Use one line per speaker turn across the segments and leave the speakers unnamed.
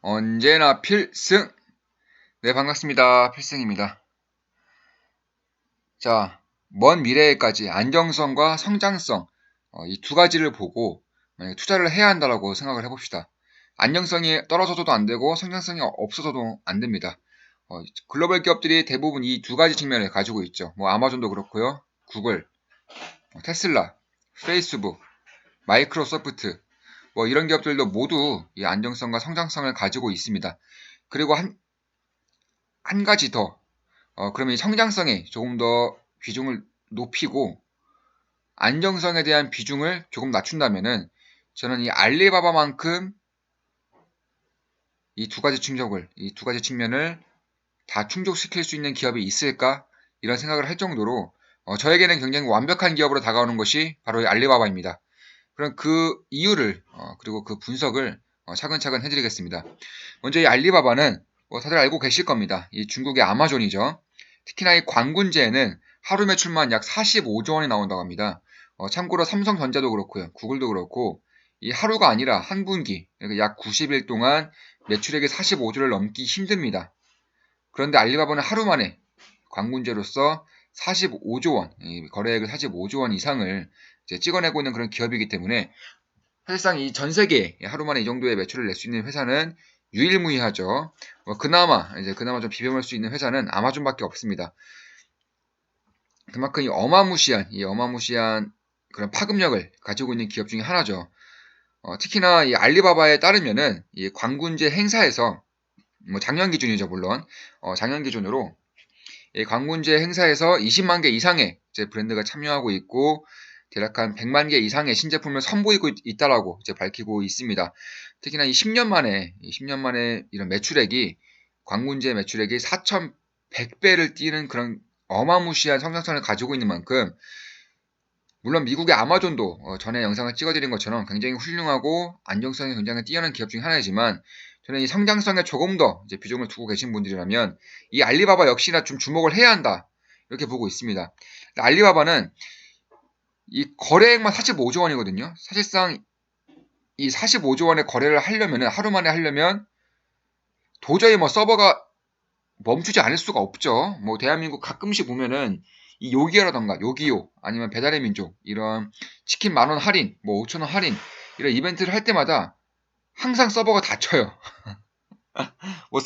언제나 필승! 네, 반갑습니다. 필승입니다. 자, 먼 미래에까지 안정성과 성장성, 이 두 가지를 보고 만약에 투자를 해야 한다라고 생각을 해봅시다. 안정성이 떨어져도 안 되고 성장성이 없어져도 안 됩니다. 글로벌 기업들이 대부분 이 두 가지 측면을 가지고 있죠. 뭐 아마존도 그렇고요. 구글, 테슬라, 페이스북, 마이크로소프트, 뭐 이런 기업들도 모두 이 안정성과 성장성을 가지고 있습니다. 그리고 한 가지 더, 그러면 이 성장성에 조금 더 비중을 높이고 안정성에 대한 비중을 조금 낮춘다면은 저는 이 알리바바만큼 이 두 가지 측면을 다 충족시킬 수 있는 기업이 있을까? 이런 생각을 할 정도로 저에게는 굉장히 완벽한 기업으로 다가오는 것이 바로 이 알리바바입니다. 그럼 그 이유를 그리고 그 분석을 차근차근 해드리겠습니다. 먼저 이 알리바바는 다들 알고 계실 겁니다. 이 중국의 아마존이죠. 특히나 이 관군제에는 하루 매출만 약 45조 원이 나온다고 합니다. 참고로 삼성전자도 그렇고요. 구글도 그렇고 이 하루가 아니라 한 분기, 그러니까 약 90일 동안 매출액이 45조를 넘기 힘듭니다. 그런데 알리바바는 하루 만에 관군제로서 45조 원, 거래액을 45조 원 이상을 이제 찍어내고 있는 그런 기업이기 때문에 사실상 이 전 세계에 하루 만에 이 정도의 매출을 낼 수 있는 회사는 유일무이하죠. 그나마 좀 비벼볼 수 있는 회사는 아마존밖에 없습니다. 그만큼 이 어마무시한 그런 파급력을 가지고 있는 기업 중에 하나죠. 특히나 이 알리바바에 따르면은 이 관군제 행사에서 뭐 작년 기준이죠, 물론. 작년 기준으로 이 관군제 행사에서 20만 개 이상의 이제 브랜드가 참여하고 있고 대략 한 100만 개 이상의 신제품을 선보이고 있다라고 이제 밝히고 있습니다. 특히나 이 10년 만에 이런 관군제 매출액이 4,100배를 뛰는 그런 어마무시한 성장성을 가지고 있는 만큼 물론 미국의 아마존도 전에 영상을 찍어드린 것처럼 굉장히 훌륭하고 안정성이 굉장히 뛰어난 기업 중 하나이지만 저는 이 성장성에 조금 더 이제 비중을 두고 계신 분들이라면 이 알리바바 역시나 좀 주목을 해야 한다 이렇게 보고 있습니다. 알리바바는 이 거래액만 45조 원이거든요. 사실상 이 45조 원의 거래를 하려면은 하루 만에 하려면 도저히 뭐 서버가 멈추지 않을 수가 없죠. 뭐 대한민국 가끔씩 보면은 이 요기요라던가 요기요 아니면 배달의 민족 이런 치킨 10,000원 할인, 뭐 5,000원 할인 이런 이벤트를 할 때마다 항상 서버가 닫혀요. 뭐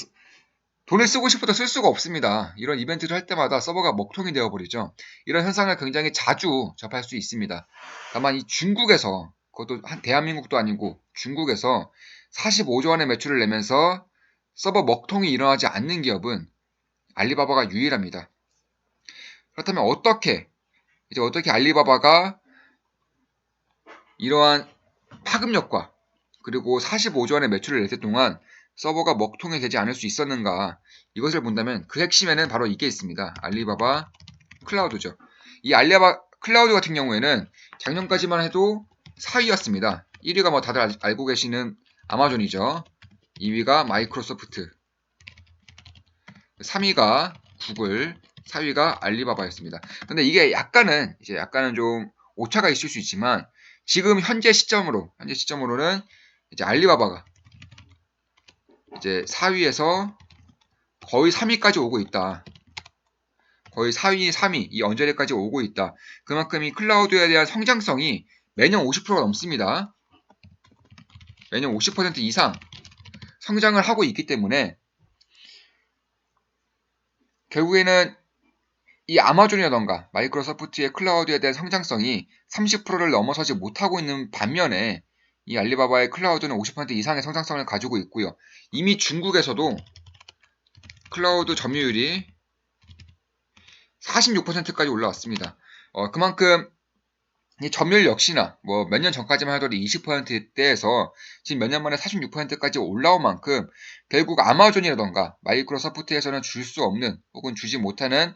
돈을 쓰고 싶어도 쓸 수가 없습니다. 이런 이벤트를 할 때마다 서버가 먹통이 되어버리죠. 이런 현상을 굉장히 자주 접할 수 있습니다. 다만 이 중국에서 그것도 대한민국도 아니고 중국에서 45조 원의 매출을 내면서 서버 먹통이 일어나지 않는 기업은 알리바바가 유일합니다. 그렇다면 어떻게 알리바바가 이러한 파급력과 그리고 45조 원의 매출을 낼 때 동안 서버가 먹통이 되지 않을 수 있었는가 이것을 본다면 그 핵심에는 바로 이게 있습니다. 알리바바 클라우드죠. 이 알리바바 클라우드 같은 경우에는 작년까지만 해도 4위였습니다. 1위가 뭐 다들 알고 계시는 아마존이죠. 2위가 마이크로소프트, 3위가 구글, 4위가 알리바바였습니다. 근데 이게 약간은 좀 오차가 있을 수 있지만 지금 현재 시점으로는 이제 알리바바가 이제 4위에서 거의 3위까지 오고 있다. 거의 4위, 3위 이 언저리까지 오고 있다. 그만큼 이 클라우드에 대한 성장성이 매년 50%가 넘습니다. 매년 50% 이상 성장을 하고 있기 때문에 결국에는 이 아마존이라던가 마이크로소프트의 클라우드에 대한 성장성이 30%를 넘어서지 못하고 있는 반면에 이 알리바바의 클라우드는 50% 이상의 성장성을 가지고 있고요. 이미 중국에서도 클라우드 점유율이 46%까지 올라왔습니다. 그만큼 이 점유율 역시나 뭐 몇 년 전까지만 하더라도 20%대에서 지금 몇 년 만에 46%까지 올라온 만큼 결국 아마존이라던가 마이크로소프트에서는 줄 수 없는 혹은 주지 못하는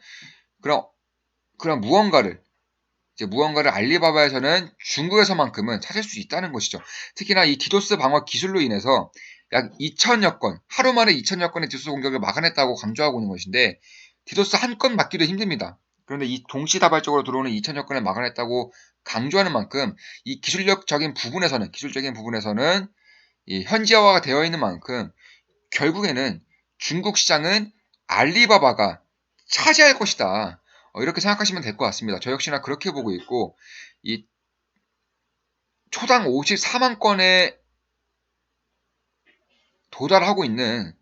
그런 무언가를 알리바바에서는 중국에서만큼은 찾을 수 있다는 것이죠. 특히나 이 디도스 방어 기술로 인해서 약 2천여 건, 하루 만에 2천여 건의 디도스 공격을 막아냈다고 강조하고 있는 것인데 디도스 한 건 막기도 힘듭니다. 그런데 이 동시다발적으로 들어오는 2천여 건을 막아냈다고 강조하는 만큼 이 기술적인 부분에서는 이 현지화가 되어 있는 만큼 결국에는 중국 시장은 알리바바가 차지할 것이다. 이렇게 생각하시면 될 것 같습니다. 저 역시나 그렇게 보고 있고, 이 초당 54만 건에 도달하고 있는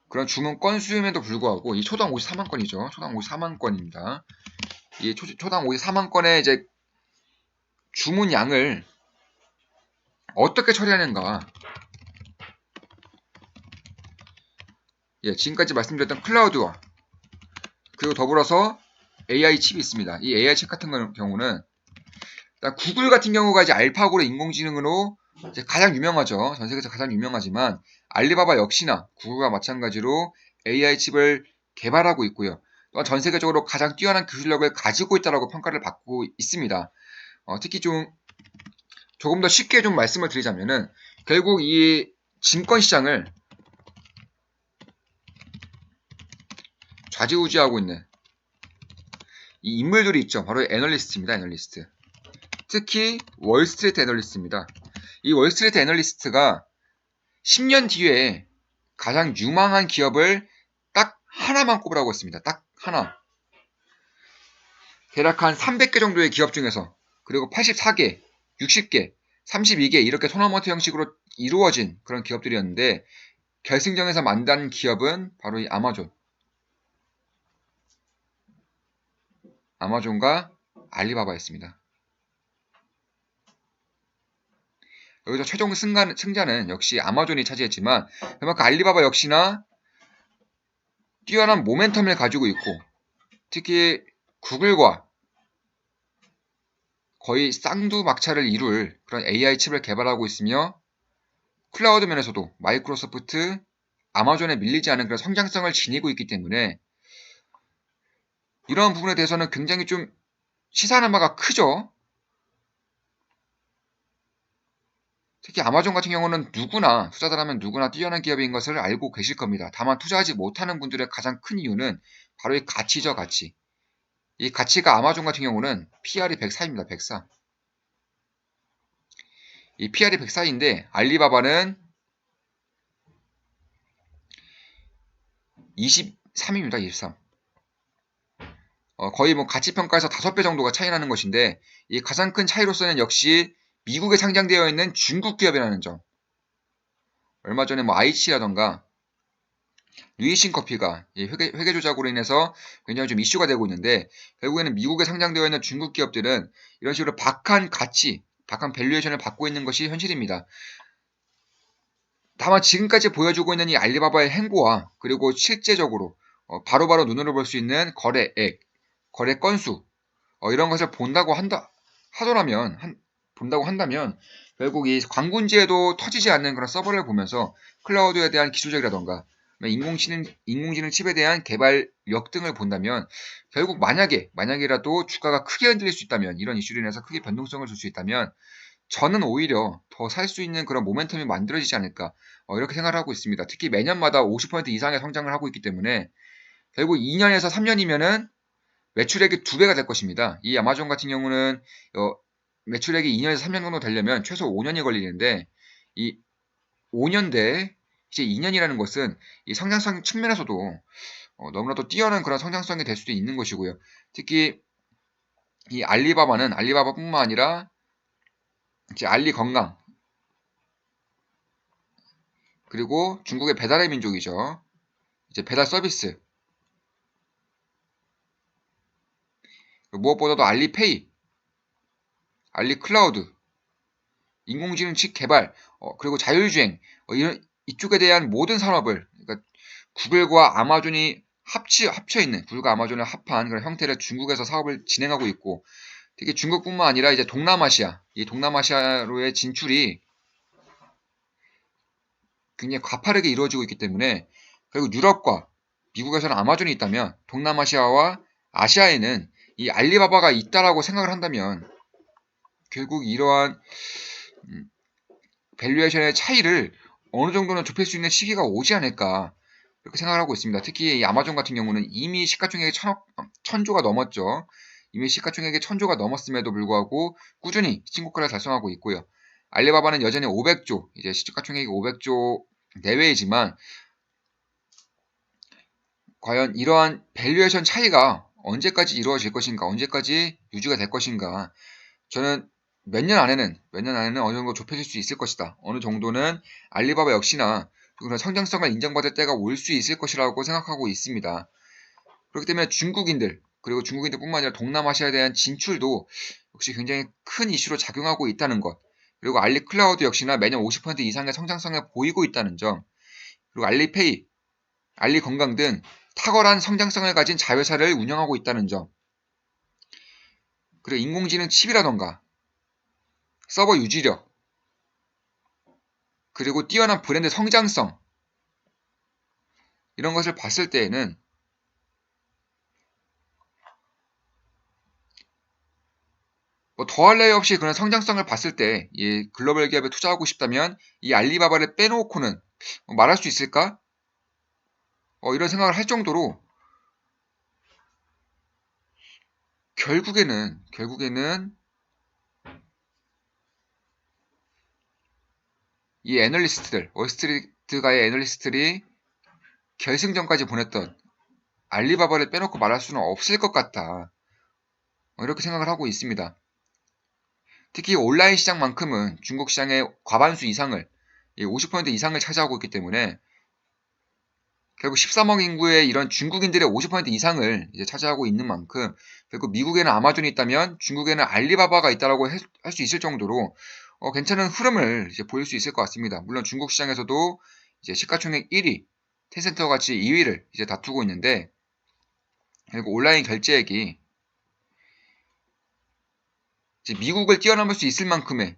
그런 주문 건수임에도 불구하고, 이 초당 54만 건이죠. 초당 54만 건입니다. 이 초당 54만 건의 이제 주문 양을 어떻게 처리하는가. 예, 지금까지 말씀드렸던 클라우드와 그리고 더불어서 AI 칩이 있습니다. 이 AI 칩 같은 경우는 구글 같은 경우가 이제 알파고로 인공지능으로 이제 가장 유명하죠. 전 세계에서 가장 유명하지만 알리바바 역시나 구글과 마찬가지로 AI 칩을 개발하고 있고요. 또한 전 세계적으로 가장 뛰어난 기술력을 가지고 있다고 평가를 받고 있습니다. 특히 조금 더 쉽게 좀 말씀을 드리자면은 결국 이 증권 시장을 좌지우지하고 있는 이 인물들이 있죠. 바로 애널리스트입니다. 애널리스트. 특히 월스트리트 애널리스트입니다. 이 월스트리트 애널리스트가 10년 뒤에 가장 유망한 기업을 딱 하나만 꼽으라고 했습니다. 딱 하나. 대략 한 300개 정도의 기업 중에서 그리고 84개, 60개, 32개 이렇게 토너먼트 형식으로 이루어진 그런 기업들이었는데 결승전에서 만난 기업은 바로 이 아마존과 알리바바였습니다. 여기서 최종 승자는 역시 아마존이 차지했지만 그만큼 알리바바 역시나 뛰어난 모멘텀을 가지고 있고 특히 구글과 거의 쌍두막차를 이룰 그런 AI 칩을 개발하고 있으며 클라우드 면에서도 마이크로소프트, 아마존에 밀리지 않은 그런 성장성을 지니고 있기 때문에 이러한 부분에 대해서는 굉장히 좀 시사하는 바가 크죠. 특히 아마존 같은 경우는 누구나 투자자라면 누구나 뛰어난 기업인 것을 알고 계실 겁니다. 다만 투자하지 못하는 분들의 가장 큰 이유는 바로 이 가치죠, 가치. 이 가치가 아마존 같은 경우는 PR이 104입니다. 104. 이 PR이 104인데 알리바바는 23입니다. 23. 거의 뭐 가치평가에서 5배 정도가 차이 나는 것인데 이 가장 큰 차이로서는 역시 미국에 상장되어 있는 중국 기업이라는 점. 얼마 전에 뭐 IH라던가 루이신 커피가 회계 조작으로 인해서 굉장히 좀 이슈가 되고 있는데 결국에는 미국에 상장되어 있는 중국 기업들은 이런 식으로 박한 가치, 박한 밸류에이션을 받고 있는 것이 현실입니다. 다만 지금까지 보여주고 있는 이 알리바바의 행보와 그리고 실제적으로 바로바로 눈으로 볼 수 있는 거래액, 거래 건수 이런 것을 본다고 한다면 결국 이 광군지에도 터지지 않는 그런 서버를 보면서 클라우드에 대한 기술적이라던가 인공지능 칩에 대한 개발력 등을 본다면 결국 만약이라도 주가가 크게 흔들릴 수 있다면 이런 이슈로 인해서 크게 변동성을 줄 수 있다면 저는 오히려 더 살 수 있는 그런 모멘텀이 만들어지지 않을까 이렇게 생각을 하고 있습니다. 특히 매년마다 50% 이상의 성장을 하고 있기 때문에 결국 2년에서 3년이면은 매출액이 2배가 될 것입니다. 이 아마존 같은 경우는 매출액이 2년에서 3년 정도 되려면 최소 5년이 걸리는데 이 5년대 이제 2년이라는 것은 이 성장성 측면에서도 너무나도 뛰어난 그런 성장성이 될 수도 있는 것이고요. 특히 이 알리바바는 알리바바뿐만 아니라 이제 알리 건강 그리고 중국의 배달의 민족이죠. 이제 배달 서비스 무엇보다도 알리페이, 알리클라우드, 인공지능 칩 개발, 그리고 자율주행 이런 이쪽에 대한 모든 산업을 그러니까 구글과 아마존이 합쳐 있는 구글과 아마존을 합한 그런 형태를 중국에서 사업을 진행하고 있고 특히 중국뿐만 아니라 이제 이 동남아시아로의 진출이 굉장히 가파르게 이루어지고 있기 때문에 결국 유럽과 미국에서는 아마존이 있다면 동남아시아와 아시아에는 이 알리바바가 있다라고 생각을 한다면 결국 이러한 밸류에이션의 차이를 어느 정도는 좁힐 수 있는 시기가 오지 않을까 이렇게 생각을 하고 있습니다. 특히 이 아마존 같은 경우는 이미 시가총액이 천조가 넘었죠. 이미 시가총액이 1000조가 넘었음에도 불구하고 꾸준히 신고가를 달성하고 있고요. 알리바바는 여전히 500조, 이제 시가총액이 500조 내외이지만 과연 이러한 밸류에이션 차이가 언제까지 이루어질 것인가, 언제까지 유지가 될 것인가. 저는 몇 년 안에는 어느 정도 좁혀질 수 있을 것이다. 어느 정도는 알리바바 역시나 그런 성장성을 인정받을 때가 올 수 있을 것이라고 생각하고 있습니다. 그렇기 때문에 중국인들, 그리고 중국인들뿐만 아니라 동남아시아에 대한 진출도 역시 굉장히 큰 이슈로 작용하고 있다는 것. 그리고 알리클라우드 역시나 매년 50% 이상의 성장성을 보이고 있다는 점. 그리고 알리페이, 알리건강 등 탁월한 성장성을 가진 자회사를 운영하고 있다는 점. 그리고 인공지능 칩이라던가 서버 유지력, 그리고 뛰어난 브랜드 성장성, 이런 것을 봤을 때에는 뭐 더할 나위 없이 그런 성장성을 봤을 때 이 글로벌 기업에 투자하고 싶다면 이 알리바바를 빼놓고는 말할 수 있을까? 이런 생각을 할 정도로 결국에는 이 애널리스트들, 월스트리트가의 애널리스트들이 결승전까지 보냈던 알리바바를 빼놓고 말할 수는 없을 것 같다. 이렇게 생각을 하고 있습니다. 특히 온라인 시장만큼은 중국 시장의 과반수 이상을, 50% 이상을 차지하고 있기 때문에 결국 13억 인구의 이런 중국인들의 50% 이상을 이제 차지하고 있는 만큼 결국 미국에는 아마존이 있다면 중국에는 알리바바가 있다라고 할 수 있을 정도로 괜찮은 흐름을 이제 보일 수 있을 것 같습니다. 물론 중국 시장에서도 이제 시가총액 1위, 텐센트와 같이 2위를 이제 다투고 있는데 결국 온라인 결제액이 이제 미국을 뛰어넘을 수 있을 만큼의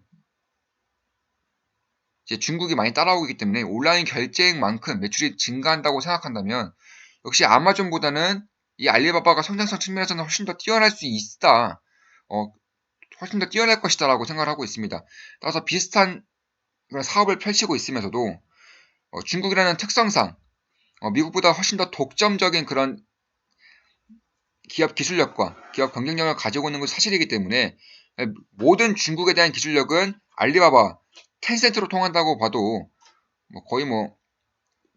이제 중국이 많이 따라오고 있기 때문에 온라인 결제액만큼 매출이 증가한다고 생각한다면 역시 아마존보다는 이 알리바바가 성장성 측면에서는 훨씬 더 뛰어날 수 있다. 훨씬 더 뛰어날 것이다라고 생각을 하고 있습니다. 따라서 비슷한 그런 사업을 펼치고 있으면서도 중국이라는 특성상 미국보다 훨씬 더 독점적인 그런 기업 기술력과 기업 경쟁력을 가지고 있는 것이 사실이기 때문에 모든 중국에 대한 기술력은 알리바바, 텐센트로 통한다고 봐도 거의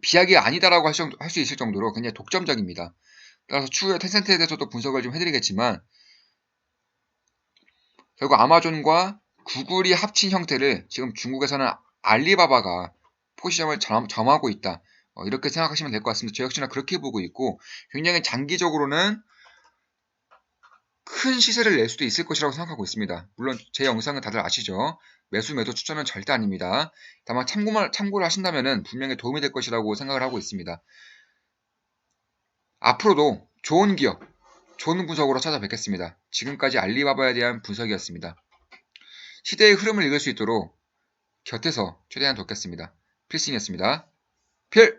비약이 아니다라고 할 수 있을 정도로 굉장히 독점적입니다. 따라서 추후에 텐센트에 대해서도 분석을 좀 해드리겠지만 결국 아마존과 구글이 합친 형태를 지금 중국에서는 알리바바가 포지션을 점하고 있다. 이렇게 생각하시면 될 것 같습니다. 저 역시나 그렇게 보고 있고 굉장히 장기적으로는 큰 시세를 낼 수도 있을 것이라고 생각하고 있습니다. 물론 제 영상은 다들 아시죠? 매수 매도 추천은 절대 아닙니다. 다만 참고를 하신다면 분명히 도움이 될 것이라고 생각을 하고 있습니다. 앞으로도 좋은 기업, 좋은 분석으로 찾아뵙겠습니다. 지금까지 알리바바에 대한 분석이었습니다. 시대의 흐름을 읽을 수 있도록 곁에서 최대한 돕겠습니다. 필승이었습니다. 필승!